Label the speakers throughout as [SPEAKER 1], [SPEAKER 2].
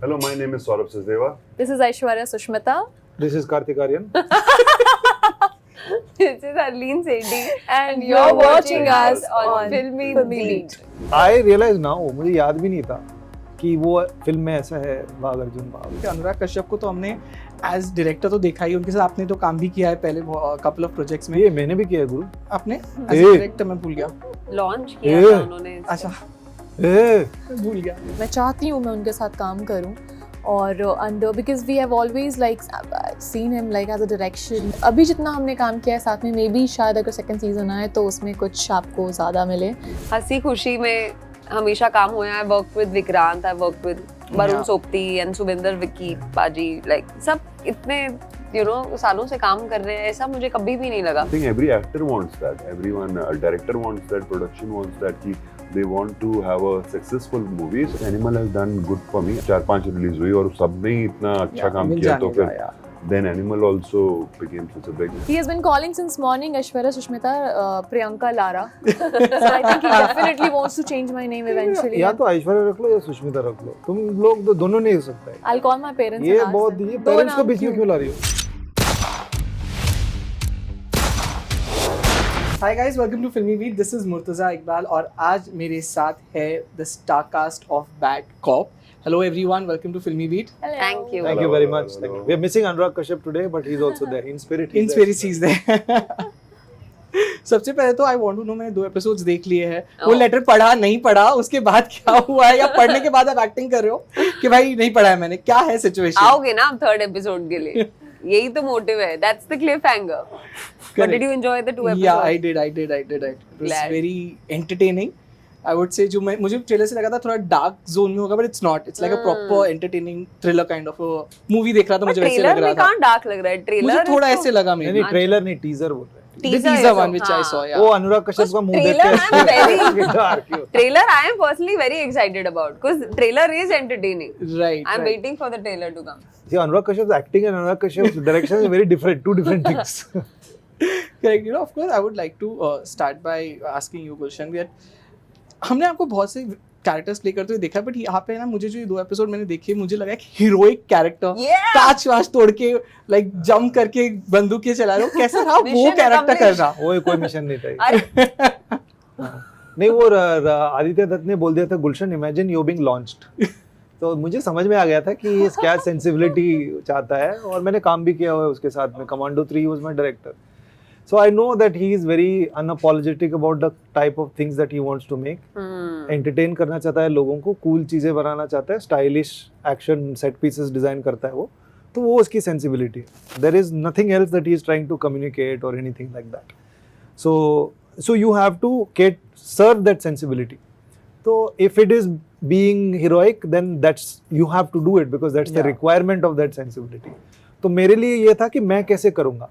[SPEAKER 1] Hello, my name is Saurabh Sachdeva.
[SPEAKER 2] This is Aishwarya Sushmita.
[SPEAKER 3] This is Karthik Aryan.
[SPEAKER 4] This is Arlene Sethi.
[SPEAKER 2] And you're watching us on
[SPEAKER 4] Filmy
[SPEAKER 2] Beat.
[SPEAKER 3] I realize now, मुझे याद भी नहीं था कि वो film में ऐसा है भाग अर्जुन भाग।
[SPEAKER 5] अनुराग कश्यप को तो हमने एज डायरेक्टर तो देखा ही, उनके साथ आपने तो काम भी किया है पहले कपल ऑफ प्रोजेक्ट्स में।
[SPEAKER 3] ये मैंने भी किया है गुरु।
[SPEAKER 5] आपने एज डायरेक्टर मैं भूल गया।
[SPEAKER 4] लॉन्च किया था उन्होंने।
[SPEAKER 5] अच्छा भूल गया।
[SPEAKER 2] मैं चाहती हूँ मैं उनके साथ काम करूँ और because we have always like seen him like as a direction. अभी जितना हमने काम किया है साथ में, मे बी शायद अगर सेकंड सीजन आए तो उसमें कुछ आपको ज़्यादा मिले।
[SPEAKER 4] हंसी खुशी में हमेशा काम हुआ है। Work with Vikrant, I work with Varun सोपती and Suvinder, Vicky, बाजी, लाइक सब इतने सालों से काम कर रहे हैं, ऐसा मुझे कभी भी नहीं लगा।
[SPEAKER 1] I think every actor wants that. Everyone, a director wants that. Production wants that. They want to have a successful movie. So Animal has done good for me. 4-5 release हुई और सबने ही इतना अच्छा काम किया, तो फिर then Animal also became such a big.
[SPEAKER 2] He has been calling since morning Aishwarya Sushmita, Priyanka Lara. So I think he definitely wants to change my name eventually.
[SPEAKER 3] या तो ऐश्वर्या रख लो या सुष्मिता रख लो, तुम लोग तो दोनों नहीं हो सकता है।
[SPEAKER 2] I'll call my parents.
[SPEAKER 3] ये
[SPEAKER 2] and ask
[SPEAKER 3] बहुत
[SPEAKER 2] them.
[SPEAKER 3] ये
[SPEAKER 2] दो
[SPEAKER 3] पेरेंट्स को
[SPEAKER 2] नाम
[SPEAKER 3] बीच में क्यों ला रही हो?
[SPEAKER 5] Hi guys, welcome to Filmibeat. This is Murtaza Iqbal और आज मेरे साथ है the star cast of Bad Cop. Hello everyone, welcome to Filmibeat.
[SPEAKER 2] Hello.
[SPEAKER 4] Thank you.
[SPEAKER 3] Thank you very much. Thank you. We are missing Anurag Kashyap today, but he's also there in spirit.
[SPEAKER 5] इन स्पेरी चीज है। सबसे पहले तो I want to know, मैंने 2 episodes देख लिए हैं। वो लेटर पढ़ा नहीं पढ़ा, उसके बाद क्या हुआ है, या पढ़ने के बाद आप एक्टिंग कर रहे हो कि भाई नहीं पढ़ा है मैंने, क्या है सिचुएशन?
[SPEAKER 4] आओगे ना आप 3rd एपिसोड के लिए? यही तो मोटिव है। That's the cliffhanger. But did you enjoy the 2 episodes?
[SPEAKER 5] Yeah, I did. It was
[SPEAKER 4] Glad.
[SPEAKER 5] very entertaining. I would say मुझे ट्रेलर से लगा था थोड़ा डार्क जोन में होगा, but it's not. It's like a proper entertaining thriller kind of a movie देख रहा था, मुझे वैसे लग रहा था।
[SPEAKER 4] कहाँ डार्क लग रहा है ट्रेलर?
[SPEAKER 5] मुझे थोड़ा ऐसे लगा
[SPEAKER 3] नहीं
[SPEAKER 5] मेरे।
[SPEAKER 3] ट्रेलर नहीं, टीजर बोल रहे हैं।
[SPEAKER 5] The teaser one which I saw, yeah.
[SPEAKER 3] वो अनुराग कश्यप का मुंह देख के
[SPEAKER 4] Trailer I am personally very excited about because trailer is entertaining.
[SPEAKER 5] Right.
[SPEAKER 4] I'm waiting for the trailer to come.
[SPEAKER 3] See, Anurag Kashyap's acting and Anurag Kashyap's direction is very different, two different things.
[SPEAKER 5] Correct. Of course, I would like to start by asking you, Gulshan, that हमने आपको बहुत से characters play करते हुए देखा, but यहाँ पे ना मुझे जो ये 2 एपिसोड मैंने देखे, मुझे लगा एक हीरोइक कैरेक्टर, कांच वाच तोड़ के लाइक जंप करके बंदूकें चला रहे हो, कैसा रहा वो कैरेक्टर करना?
[SPEAKER 3] वो कोई मिशन नहीं था। नहीं, वो आदित्य दत्त ने बोल दिया था, गुलशन इमेजिन यू बीइंग लॉन्च्ड। तो मुझे समझ में आ गया था कि ये क्या सेंसिबिलिटी चाहता है, और मैंने काम भी किया हुआ है उसके साथ में। Commando 3 was my director, so I know that he is very unapologetic about the type of things that he wants to make. Entertain करना चाहता है लोगों को, cool चीजें बनाना चाहता है, stylish action set pieces design करता है वो, तो वो उसकी sensibility है। There is nothing else that he is trying to communicate or anything like that. So you have to serve that sensibility. So if it is being heroic, then you have to do it because that's the requirement of that sensibility. तो मेरे लिए ये था कि मैं कैसे करूँगा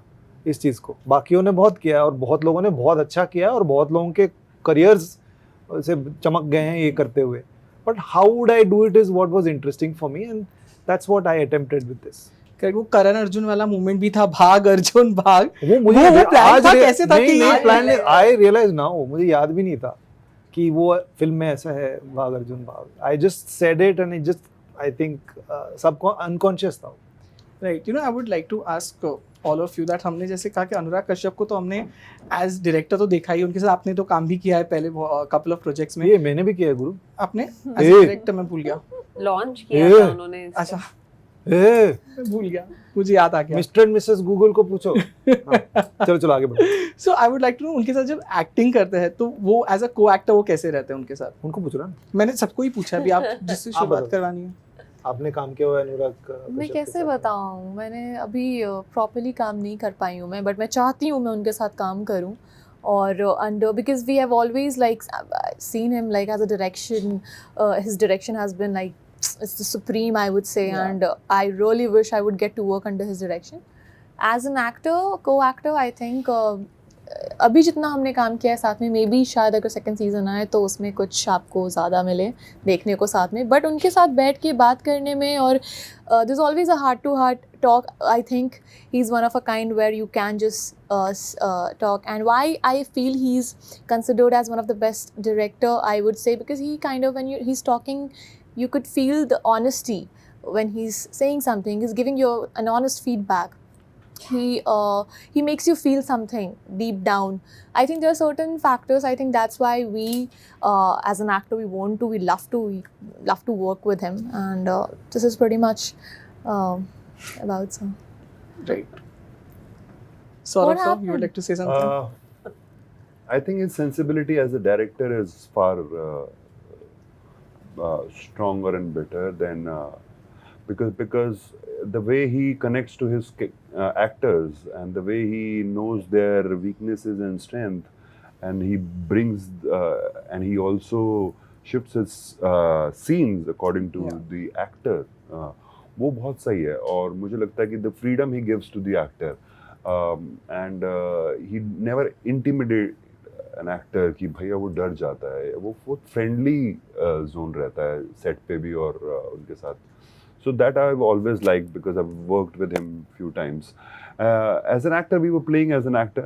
[SPEAKER 3] इस चीज़ को। बाकियों ने बहुत किया है और बहुत लोगों ने बहुत अच्छा किया है और बहुत लोगों के करियर्स से चमक गए हैं ये करते हुए, but how would I do it is what was interesting for me, and that's what I attempted with this.
[SPEAKER 5] Correct. वो करण अर्जुन वाला मूवमेंट भी था, भाग अर्जुन भाग,
[SPEAKER 3] वो मुझे
[SPEAKER 5] प्लान था, कैसे था कि
[SPEAKER 3] नहीं प्लान, आई रियलाइज नाउ, मुझे याद भी नहीं था कि वो फिल्म में ऐसा है भाग अर्जुन भाग। I just said it and it just, I think सबको अनकॉन्शियस था।
[SPEAKER 5] Right. I would like to ask all of you that, हमने जैसे कहा कि अनुराग कश्यप को तो हमने एज डायरेक्टर तो देखा ही, उनके साथ आपने तो काम भी किया है पहले कपल ऑफ प्रोजेक्ट्स में।
[SPEAKER 3] ये मैंने भी किया है गुरु।
[SPEAKER 5] आपने एज डायरेक्टर मैं भूल गया।
[SPEAKER 4] लॉन्च किया था उन्होंने।
[SPEAKER 5] अच्छा मैं भूल गया, मुझे याद आ गया।
[SPEAKER 3] मिस्टर एंड मिसेस गूगल को पूछो। चलो आगे बढ़ो।
[SPEAKER 5] So I would like to know, उनके साथ जब एक्टिंग करते हैं तो वो एज अ को एक्टर वो कैसे रहते हैं उनके साथ?
[SPEAKER 3] उनको पूछ रहा,
[SPEAKER 5] मैंने सबको ही पूछा, अभी आप जिससे शुरुआत करवानी है।
[SPEAKER 3] आपने काम किया हुआ है अनुराग?
[SPEAKER 2] मैं कैसे बताऊँ, मैंने अभी प्रॉपर्ली काम नहीं कर पाई हूँ मैं, बट मैं चाहती हूँ मैं उनके साथ काम करूँ और because we have always like seen him like as a direction, his direction has been like it's the supreme, I would say, and I really wish I would get to work under his direction. As an actor, co-actor, I think अभी जितना हमने काम किया है साथ में, may be शायद अगर सेकंड सीजन आए तो उसमें कुछ आपको ज़्यादा मिले देखने को साथ में, बट उनके साथ बैठ के बात करने में और there's always a heart to heart talk. I think he's one of a kind where you can just talk, and why I feel he's considered as one of the best director, I would say, because he kind of, when he's talking, you could feel the honesty when he's saying something, he's giving you an honest feedback. He makes you feel something deep down. I think there are certain factors. I think that's why we, as an actor, we love to work with him, and this is pretty much about so.
[SPEAKER 5] Right. Saurabh,
[SPEAKER 2] What
[SPEAKER 5] sir, you
[SPEAKER 2] happened?
[SPEAKER 5] would like to say something?
[SPEAKER 1] I think his sensibility as a director is far stronger and better than because the way he connects to his actors and the way he knows their weaknesses and strength, and he brings and he also shifts his scenes according to
[SPEAKER 5] Yeah.
[SPEAKER 1] the actor. वो बहुत सही है और मुझे लगता है कि the freedom he gives to the actor and he never intimidate an actor कि भैया वो डर जाता है, वो बहुत फ्रेंडली जोन रहता है सेट पे भी और उनके साथ. So that I've always liked because I've worked with him few times. As an actor, we were playing as an actor.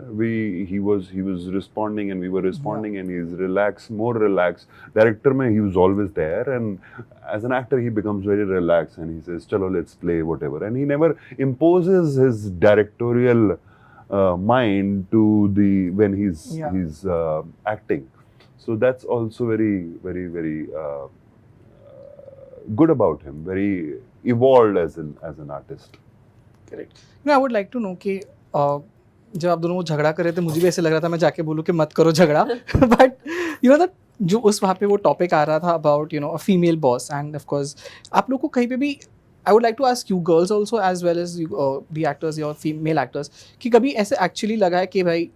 [SPEAKER 1] He was responding and we were responding, and he's relaxed, more relaxed. Director mein he was always there, and as an actor he becomes very relaxed and he says, "Chalo, let's play whatever." And he never imposes his directorial mind to when he's acting. So that's also very very very. Good about him, very evolved as an artist.
[SPEAKER 5] Correct. I would like to know कि जब आप दोनों वो झगड़ा कर रहे थे, मुझे भी ऐसे लग रहा था मैं जाके बोलूँ कि मत करो झगड़ा, बट यू नो दैट जो उस वहाँ पे वो टॉपिक आ रहा था about you know a female boss, and of course आप लोग को कहीं पे भी I would like to ask you girls also as well as the actors और फीमेल एक्टर्स कि कभी ऐसे एक्चुअली लगा है कि भाई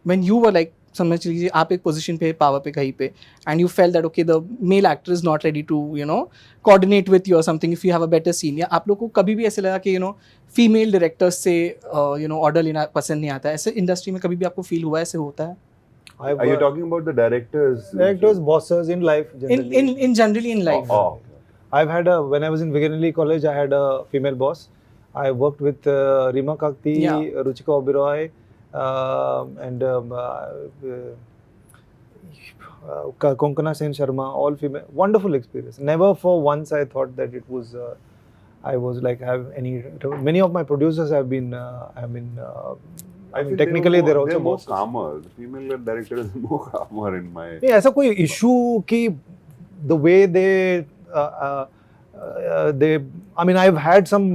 [SPEAKER 5] व्हेन यू वर लाइक समझ लीजिए आप एक पोजीशन पे पावर पे कहीं पे and you feel that okay the male actor is not ready to you know coordinate with you or something if you have a better scene, या आप लोग को कभी भी ऐसे लगा कि यू नो फीमेल डायरेक्टर्स से यू नो ऑर्डर लेना पसंद नहीं आता है, ऐसे इंडस्ट्री में कभी भी आपको फील हुआ ऐसे होता है?
[SPEAKER 1] Are you talking about the directors?
[SPEAKER 3] Directors, bosses in life generally.
[SPEAKER 5] In generally in life.
[SPEAKER 1] Oh.
[SPEAKER 3] I've had when I was in Viganelli College, I had a female boss. I worked with Rima Kakti,
[SPEAKER 5] Yeah.
[SPEAKER 3] Ruchika Oberoi, and Konkana Sen Sharma, all female. Wonderful experience. Never for once I thought that it was. I was like have any. Many of my producers have been. I mean,
[SPEAKER 1] feel
[SPEAKER 3] technically they're also
[SPEAKER 1] more
[SPEAKER 3] bosses.
[SPEAKER 1] calmer. The female director is more calmer in my.
[SPEAKER 3] नहीं ऐसा कोई issue कि the way they I mean I've had some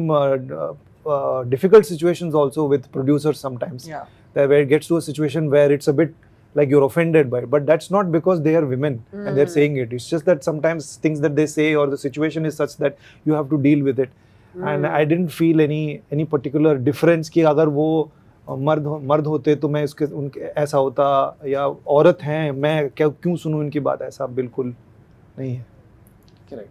[SPEAKER 3] difficult situations also with producers sometimes.
[SPEAKER 5] Yeah.
[SPEAKER 3] Where it gets to a situation where it's a bit like you're offended by it, but that's not because they are women and they're saying it. It's just that sometimes things that they say or the situation is such that you have to deal with it. And I didn't feel any particular difference कि अगर वो मर्द होते तो मैं उनके ऐसा होता, या औरत हैं मैं क्यों सुनूं इनकी बात, ऐसा बिल्कुल नहीं है.
[SPEAKER 5] Correct.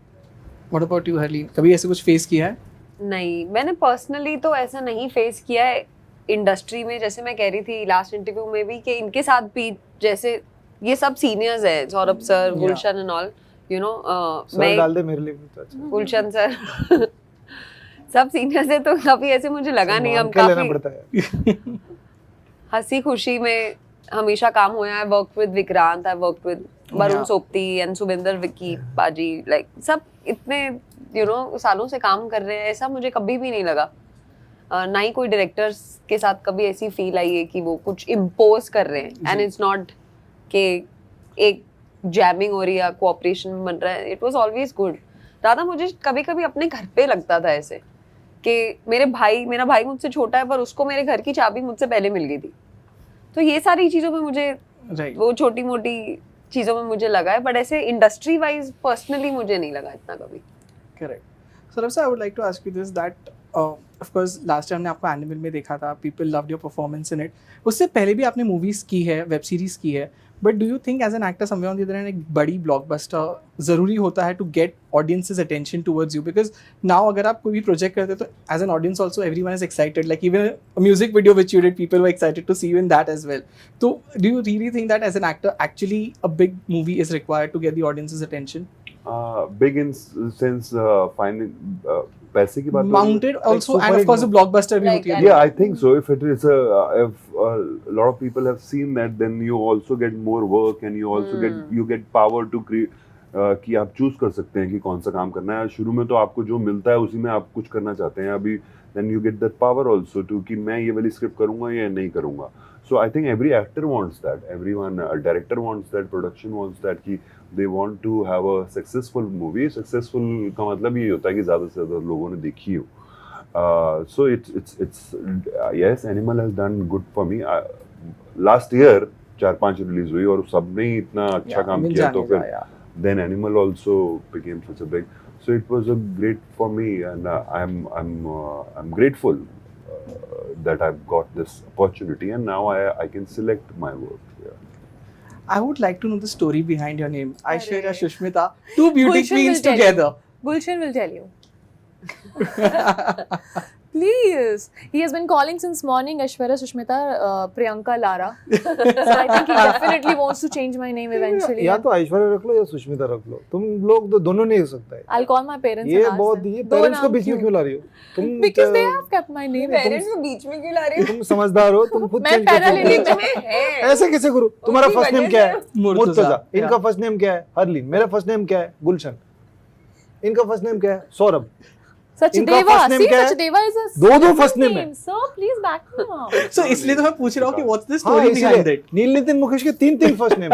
[SPEAKER 5] What about you Harleen, कभी ऐसे कुछ फेस किया है?
[SPEAKER 4] नहीं, मैंने पर्सनली तो ऐसा नहीं फेस किया है इंडस्ट्री में. जैसे मैं कह रही थी लास्ट इंटरव्यू में भी कि इनके साथ भी जैसे ये सब सीनियर्स हैं, Saurabh sir, Gulshan and all, you know
[SPEAKER 3] sir डाल दे मेरे लिए भी तो अच्छा.
[SPEAKER 4] गुलशन सर सब सीनियर्स है, तो कभी ऐसे मुझे लगा नहीं. हम काफी हंसी खुशी में हमेशा काम हुआ है. Work with Vikrant, I work with Varun सोपती and Subinder Vicky पाजी, लाइक सब इतने यू नो सालों से काम कर रहे हैं, ऐसा मुझे कभी भी नहीं लगा. ना ही कोई डायरेक्टर्स के साथ कभी ऐसी फील आई है कि वो कुछ इम्पोज कर रहे हैं, एंड इट्स नॉट कि एक जैमिंग हो रही है, कोऑपरेशन बन रहा है. It was always good. दादा मुझे कभी कभी अपने घर पे लगता था ऐसे कि मेरा भाई मुझसे छोटा है पर उसको मेरे घर की चाबी मुझसे पहले मिल गई थी. तो ये सारी चीज़ों में मुझे वो छोटी मोटी चीज़ों में मुझे लगा है, बट ऐसे इंडस्ट्री वाइज पर्सनली मुझे नहीं लगा इतना कभी.
[SPEAKER 5] Correct. Saurabh sir, I would like to ask you this that of course last time हमने आपको एनिमल में देखा था, people loved your performance in it. उससे पहले भी आपने मूवीज़ की है, वेब सीरीज़ की है, but do you think as an actor somewhere on the other hand एक बड़ी ब्लॉकबस्टर ज़रूरी होता है to get audiences attention towards you? Because now अगर आप कोई भी प्रोजेक्ट करते हो तो as an audience also everyone is excited, like even a music video which you did, people were excited to see you in that as well. तो do you really think that as an actor actually a big movie is required to get the audiences attention?
[SPEAKER 1] Big in sense finding पैसे की बात
[SPEAKER 5] mounted also and of course a blockbuster भी होती है.
[SPEAKER 1] Yeah, I think so. If it is if a lot of people have seen that, then you also get more work and you also get power to create. कि आप choose कर सकते हैं कि कौन सा काम करना है. शुरू में तो आपको जो मिलता है उसी में आप कुछ करना चाहते हैं. अभी then you get that power also to कि मैं ये वाली स्क्रिप्ट करूंगा या नहीं करूंगा. So I think every actor wants that, everyone, director wants that, production wants that कि they want to have a successful movie. Successful का मतलब ये होता है कि ज़्यादा से ज़्यादा लोगों ने देखी हो. So it's yes, Animal has done good for me. Last year 4-5 release हुई और सबने ही इतना अच्छा काम किया तो फिर then Animal also became such a big. So it was a great for me, and I'm grateful that I've got this opportunity, and now I can select my work. Yeah.
[SPEAKER 5] I would like to know the story behind your name, Aishwarya Shushmita, two beauty
[SPEAKER 2] Gulshan will
[SPEAKER 5] queens
[SPEAKER 2] tell you.
[SPEAKER 5] together.
[SPEAKER 2] Gulshan will tell you. Please. He has been calling since morning Aishwarya Sushmita Priyanka Lara. So I think he definitely wants to change my name eventually.
[SPEAKER 3] या तो ऐश्वर्या रख लो या सुष्मिता रख लो. तुम लोग तो दोनों नहीं हो सकता है.
[SPEAKER 2] I'll call my parents.
[SPEAKER 3] ये
[SPEAKER 2] and ask
[SPEAKER 3] बहुत
[SPEAKER 2] them.
[SPEAKER 3] ये
[SPEAKER 2] दो
[SPEAKER 3] पेरेंट्स को
[SPEAKER 2] नाम
[SPEAKER 3] बीच में क्यों ला रही हो तुम?
[SPEAKER 2] Because they have kept my name.
[SPEAKER 4] Parents को बीच में क्यों ला रही हो?
[SPEAKER 3] तुम समझदार हो, तुम खुद
[SPEAKER 2] मैं
[SPEAKER 3] change कर
[SPEAKER 2] पैदा
[SPEAKER 3] सकते
[SPEAKER 2] लेने
[SPEAKER 3] हो.
[SPEAKER 4] में है
[SPEAKER 3] ऐसे कैसे करूं? तुम्हारा
[SPEAKER 4] उनकी
[SPEAKER 3] फर्स्ट नेम
[SPEAKER 4] वजह
[SPEAKER 3] क्या
[SPEAKER 4] से-
[SPEAKER 3] है?
[SPEAKER 5] मुर्तजा.
[SPEAKER 3] मुर्तजा. इनका फर्स्ट नेम क्या है? हरलीन. मेरा फर्स्ट नेम क्या है? गुलशन. इनका फर्स्ट नेम क्या है? सौरभ. इनका
[SPEAKER 2] Sachdeva.
[SPEAKER 3] first name
[SPEAKER 2] See,
[SPEAKER 3] क्या है?
[SPEAKER 2] Sachdeva is a
[SPEAKER 3] दो first name है.
[SPEAKER 2] Sir, please back me up.
[SPEAKER 5] So इसलिए तो मैं पूछ रहा हूँ कि what's the
[SPEAKER 3] हाँ,
[SPEAKER 5] story behind
[SPEAKER 3] इसीलिए
[SPEAKER 5] it?
[SPEAKER 3] नील नितिन मुकेश के 3 फर्स्ट नेम.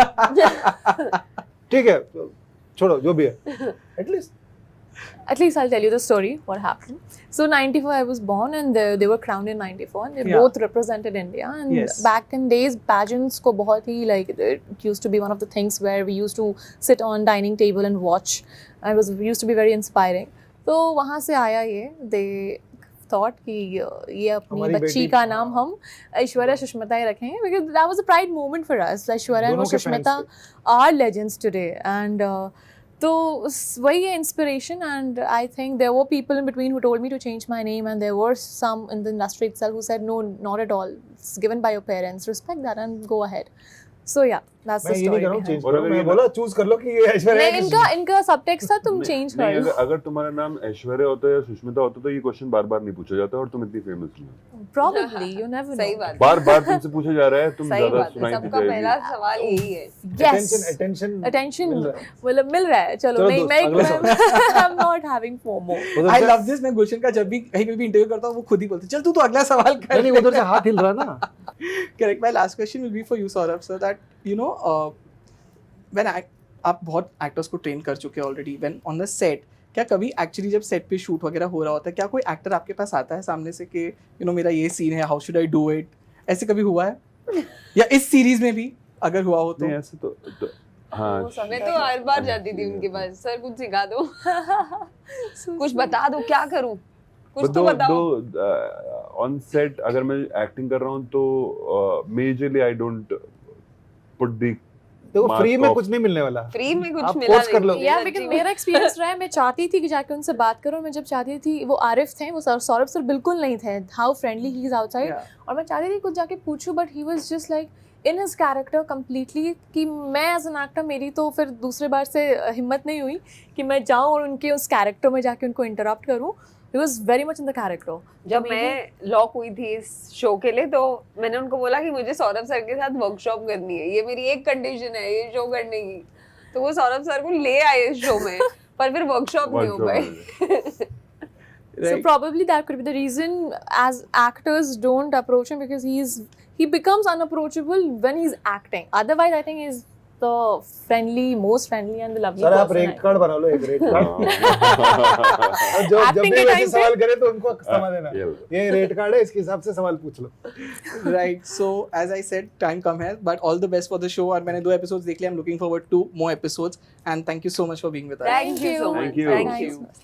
[SPEAKER 3] ठीक है, छोड़ो जो भी है. At least
[SPEAKER 2] At least I'll tell you the story, what happened. So 94 I was born and they were crowned in 94 and they
[SPEAKER 5] Yeah.
[SPEAKER 2] both represented India and
[SPEAKER 5] Yes.
[SPEAKER 2] back in days pageants ko bahut hi like it used to be one of the things where we used to sit on dining table and watch and it was used to be very inspiring. तो वहाँ से आया ये they thought कि ये अपनी
[SPEAKER 3] हमारी
[SPEAKER 2] बच्ची
[SPEAKER 3] बेटी-
[SPEAKER 2] का नाम हम ऐश्वर्या सुष्मिता ही रखेंगे because that was a pride moment for us. Aishwarya
[SPEAKER 3] दोनों
[SPEAKER 2] और
[SPEAKER 3] के fans
[SPEAKER 2] Sushmita are legends today and तो वही है inspiration and I think there were people in between who told me to change my name and there were some in the industry itself who said no, not at all, it's given by your parents, respect that and go ahead. So yeah, that's
[SPEAKER 3] मैं
[SPEAKER 2] the
[SPEAKER 3] ये नहीं
[SPEAKER 2] story
[SPEAKER 3] कर रहा हूँ
[SPEAKER 2] behind
[SPEAKER 3] change
[SPEAKER 2] it.
[SPEAKER 1] और
[SPEAKER 3] करो.
[SPEAKER 1] अगर
[SPEAKER 3] मैं
[SPEAKER 1] ये-
[SPEAKER 3] बोला चूज कर लो कि ये ऐश्वर्या
[SPEAKER 2] नहीं, इनका सबटेक्स्ट था तुम
[SPEAKER 1] नहीं-
[SPEAKER 2] चेंज
[SPEAKER 1] नहीं,
[SPEAKER 2] कर लो.
[SPEAKER 1] अगर तुम्हारा नाम ऐश्वर्या होता या सुष्मिता होता तो ये क्वेश्चन बार बार नहीं पूछा जाता और तुम इतनी फेमस नहीं हो.
[SPEAKER 2] Probably, you never know.
[SPEAKER 4] सही बात
[SPEAKER 1] बार बार तुमसे पूछा जा रहा है, तुम
[SPEAKER 4] सही
[SPEAKER 1] ज्यादा
[SPEAKER 4] बात है
[SPEAKER 1] सुनाई दी
[SPEAKER 4] सबका पहला
[SPEAKER 1] जाएगी.
[SPEAKER 4] सवाल यही है
[SPEAKER 2] Yes.
[SPEAKER 3] अटेंशन
[SPEAKER 2] Attention
[SPEAKER 3] मिल रहा है.
[SPEAKER 2] मतलब मिल रहा है. चलो
[SPEAKER 3] चलो
[SPEAKER 2] नहीं
[SPEAKER 3] दोस्त, अगला
[SPEAKER 2] मैं I'm not having FOMO.
[SPEAKER 3] उधर
[SPEAKER 5] I
[SPEAKER 3] से-
[SPEAKER 5] love this. मैं गुलशन का जब भी कहीं पे भी इंटरव्यू करता हूँ वो खुद ही बोलते चल तू तो अगला सवाल कर.
[SPEAKER 3] नहीं उधर से हाथ हिल रहा है ना.
[SPEAKER 5] Correct. My last question will be for you, Saurabh, sir. That you know, when आप बहुत एक्टर्स को ट्रेन कर चुके हैं already. When on the set, क्या कभी एक्चुअली जब सेट पे शूट वगैरह हो रहा होता है क्या कोई एक्टर आपके पास आता है सामने से कि यू नो मेरा ये सीन है, how should I do it, ऐसे कभी हुआ है या इस सीरीज में भी अगर हुआ हो तो?
[SPEAKER 1] नहीं ऐसे तो हाँ
[SPEAKER 4] वो समय तो हर बार जाती थी उनके पास सर कुछ सिखा दो कुछ बता दो क्या करूं कुछ तो बताओ.
[SPEAKER 1] ऑन सेट अगर मैं एक्टिंग कर रहा हूँ तो majorly I don't put the
[SPEAKER 3] देखो
[SPEAKER 1] Mask
[SPEAKER 3] फ्री में
[SPEAKER 1] off.
[SPEAKER 3] कुछ नहीं मिलने वाला.
[SPEAKER 4] फ्री में कुछ
[SPEAKER 3] आप
[SPEAKER 4] मिला
[SPEAKER 3] force कर लो.
[SPEAKER 4] नहीं
[SPEAKER 2] या बिकॉज मेरा एक्सपीरियंस रहा है, मैं चाहती थी कि जाके उनसे बात करूं. मैं जब चाहती थी, वो आरिफ थे, वो सौरभ सर बिल्कुल नहीं थे. How friendly he is outside. और मैं चाहती थी कुछ जाके पूछूं but he was just like in his character completely कि मैं एज एन एक्टर मेरी तो फिर दूसरे बार से हिम्मत नहीं हुई कि मैं जाऊँ और उनके उस कैरेक्टर में जाके उनको इंटरप्ट करूँ. He was very much in the character.
[SPEAKER 4] जब मैं लॉक हुई थी इस शो के लिए तो मैंने उनको बोला कि मुझे सौरभ सर के साथ वर्कशॉप करनी है, ये मेरी एक कंडीशन है ये शो करने की. तो वो सौरभ सर को ले आए इस शो में पर फिर वर्कशॉप नहीं हो पाई.
[SPEAKER 2] So probably that could be the reason as actors don't approach him because he becomes unapproachable when he's acting. Otherwise, I think he's the most friendly and the lovely
[SPEAKER 3] sir आप
[SPEAKER 2] person.
[SPEAKER 3] Rate card बना लो, एक rate card. और जब
[SPEAKER 2] Acting
[SPEAKER 3] भी
[SPEAKER 2] के
[SPEAKER 3] वैसे
[SPEAKER 2] time पे-
[SPEAKER 3] सवाल करे तो उनको समझ देना.
[SPEAKER 1] Yeah.
[SPEAKER 3] ये रेट कार्ड है, इसके हिसाब से सवाल पूछ लो.
[SPEAKER 5] Right. So as I said, time come है, but all the best for the show. और मैंने 2 episodes देख लिए. I'm looking forward to more episodes. And thank you so much for being with us.
[SPEAKER 4] Thank you so much.
[SPEAKER 1] Thank you.
[SPEAKER 4] Thank you.